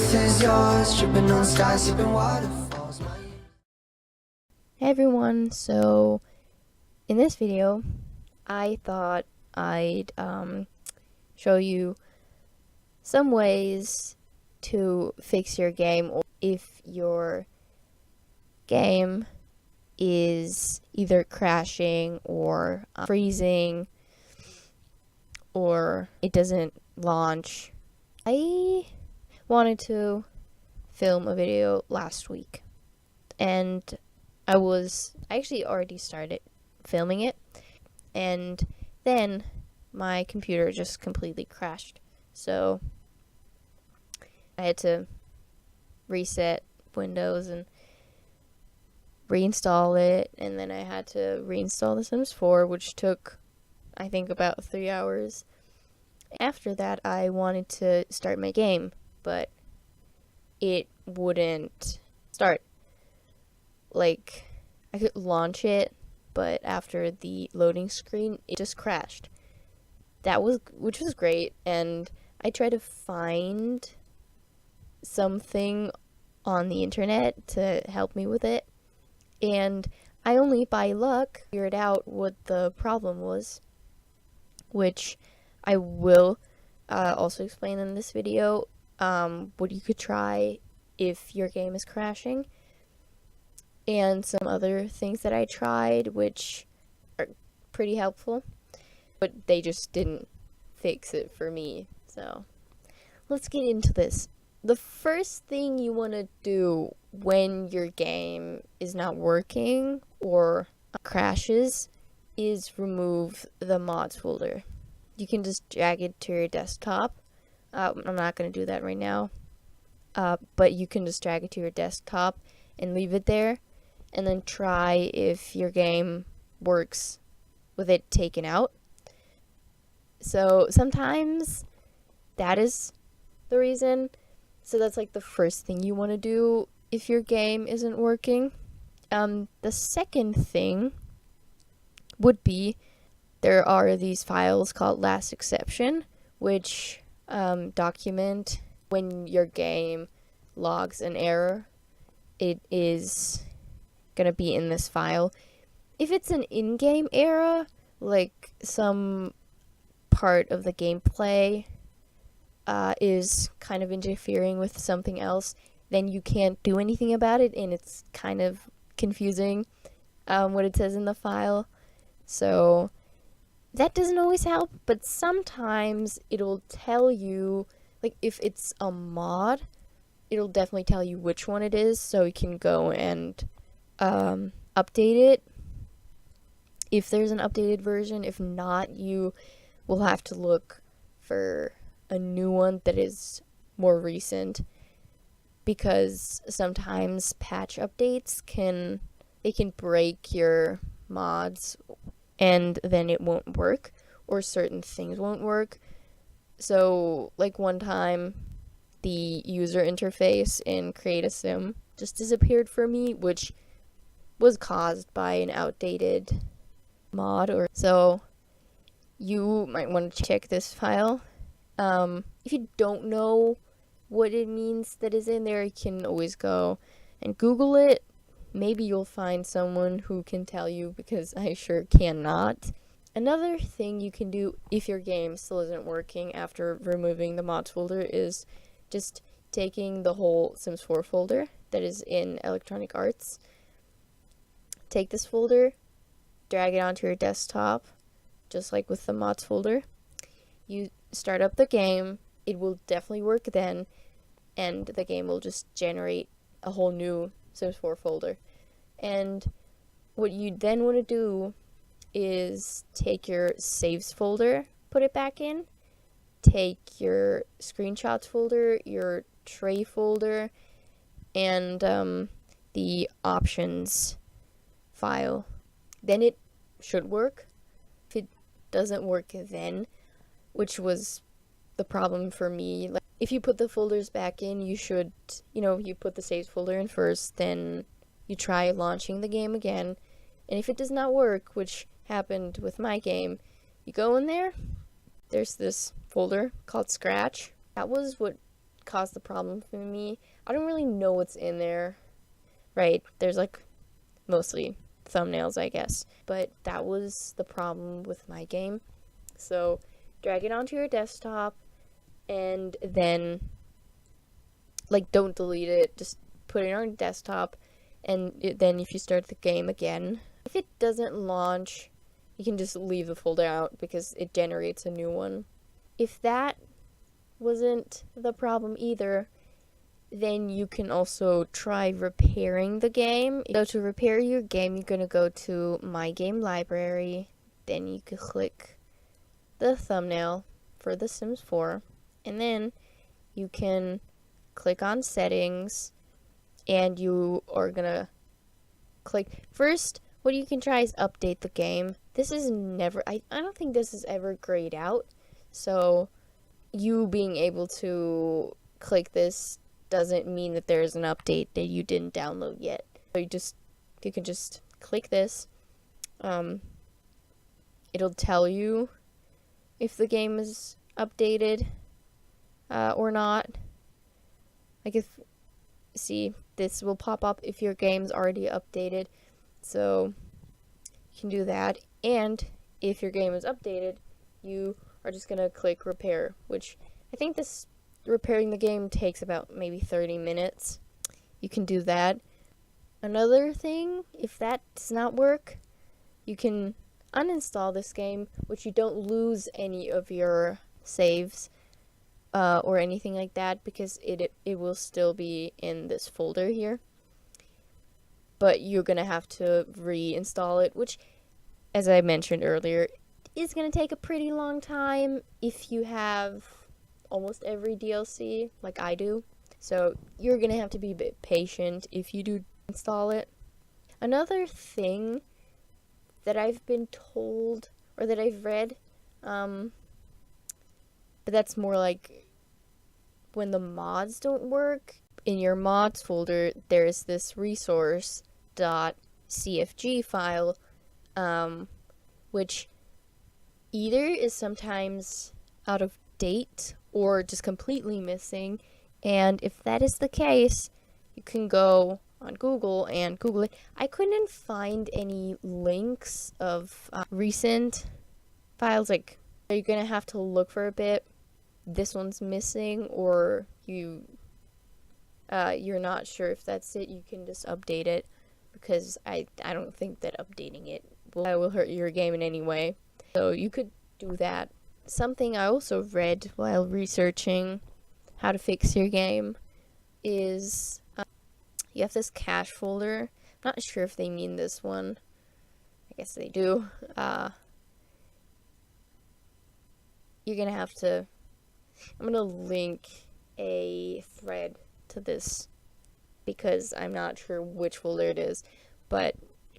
Earth is yours, tripping on skies, sipping waterfalls. Hey everyone, so in this video I thought I'd show you some ways to fix your game or if your game is either crashing or freezing or it doesn't launch. I wanted to film a video last week and I actually already started filming it, and then my computer just completely crashed. So I had to reset Windows and reinstall it, and then I had to reinstall The Sims 4, which took, I think, about 3 hours. After that, I wanted to start my game, but it wouldn't start. Like, I could launch it, but after the loading screen, it just crashed. Which was great, and I tried to find something on the internet to help me with it, and I only by luck figured out what the problem was, which I will also explain in this video, what you could try if your game is crashing. And some other things that I tried, which are pretty helpful, but they just didn't fix it for me. So let's get into this. The first thing you want to do when your game is not working or crashes is remove the mods folder. You can just drag it to your desktop. I'm not going to do that right now, but you can just drag it to your desktop and leave it there. And then try if your game works with it taken out. So sometimes that is the reason. So that's like the first thing you want to do if your game isn't working. The second thing would be there are these files called last exception, which document when your game logs an error. It is gonna be in this file. If it's an in-game error, like some part of the gameplay is kind of interfering with something else, then you can't do anything about it, and it's kind of confusing what it says in the file. So that doesn't always help, but sometimes it'll tell you, like if it's a mod, it'll definitely tell you which one it is, so you can go and update it if there's an updated version. If not, you will have to look for a new one that is more recent, because sometimes patch updates can break your mods and then it won't work, or certain things won't work. So like one time the user interface in Create a Sim just disappeared for me, which was caused by an outdated mod. So you might want to check this file. If you don't know what it means that is in there, you can always go and Google it. Maybe you'll find someone who can tell you, because I sure cannot. Another thing you can do if your game still isn't working after removing the mods folder is just taking the whole Sims 4 folder that is in Electronic Arts. Take this folder, drag it onto your desktop, just like with the mods folder. You start up the game, it will definitely work then, and the game will just generate a whole new Sims 4 folder. And what you then want to do is take your saves folder, put it back in, take your screenshots folder, your tray folder, and the options file. Then it should work. If it doesn't work then, which was the problem for me, like if you put the folders back in, you should, you put the saves folder in first, then you try launching the game again, and if it does not work, which happened with my game, you go in there, there's this folder called Scratch. That was what caused the problem for me. I don't really know what's in there, right? There's like mostly thumbnails, I guess. But that was the problem with my game. So drag it onto your desktop and then like don't delete it, just put it on your desktop, and then if you start the game again, if it doesn't launch, you can just leave the folder out because it generates a new one. If that wasn't the problem either, then you can also try repairing the game. So to repair your game, you're going to go to My Game Library, then you can click the thumbnail for The Sims 4, and then you can click on Settings, and you are going to click, first, what you can try is update the game. This is never, I don't think this is ever grayed out, so you being able to click this doesn't mean that there's an update that you didn't download yet. So you can just click this. It'll tell you if the game is updated or not. Like see, this will pop up if your game's already updated. So you can do that. And if your game is updated, you are just gonna click repair, which I think this repairing the game takes about maybe 30 minutes. You can do that. Another thing, if that does not work, you can uninstall this game, which you don't lose any of your saves or anything like that, because it will still be in this folder here. But you're gonna have to reinstall it, which, as I mentioned earlier, is gonna take a pretty long time if you have almost every DLC like I do. So you're gonna have to be a bit patient if you do install it. Another thing that I've been told, or that I've read, but that's more like when the mods don't work, in your mods folder there's this resource.cfg file, which either is sometimes out of date or just completely missing. And if that is the case, you can go on Google and Google it. I couldn't find any links of recent files. Like, you're gonna have to look for a bit. This one's missing, or you're not sure if that's it. You can just update it, because I don't think that updating it will hurt your game in any way. So you could do that. Something I also read while researching how to fix your game is you have this cache folder. I'm not sure if they mean this one. I guess they do. You're gonna have to, I'm gonna link a thread to this because I'm not sure which folder it is, but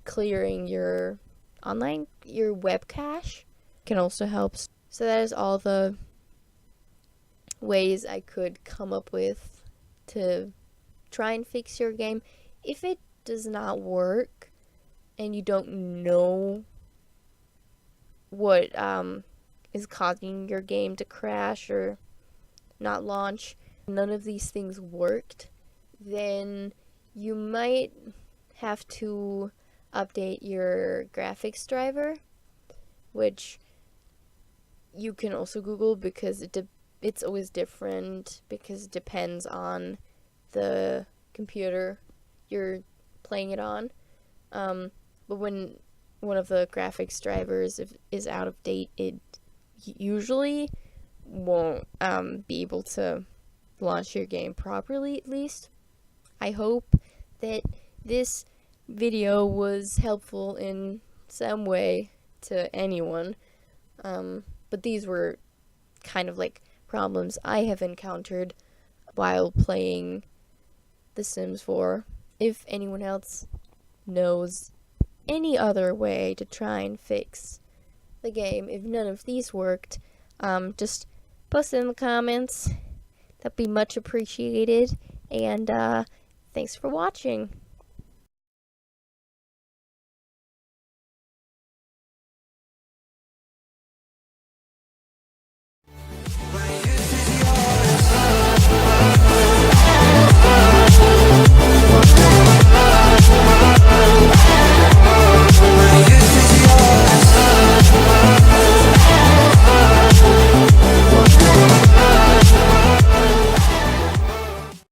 clearing your web cache can also help. So that is all the ways I could come up with to try and fix your game. If it does not work and you don't know what is causing your game to crash or not launch, none of these things worked, then you might have to update your graphics driver, which you can also Google, because it's always different, because it depends on the computer you're playing it on. But when one of the graphics drivers is out of date, it usually won't be able to launch your game properly, at least. I hope that this video was helpful in some way to anyone. But these were kind of like problems I have encountered while playing The Sims 4. If anyone else knows any other way to try and fix the game, if none of these worked, just post it in the comments. That'd be much appreciated. And thanks for watching.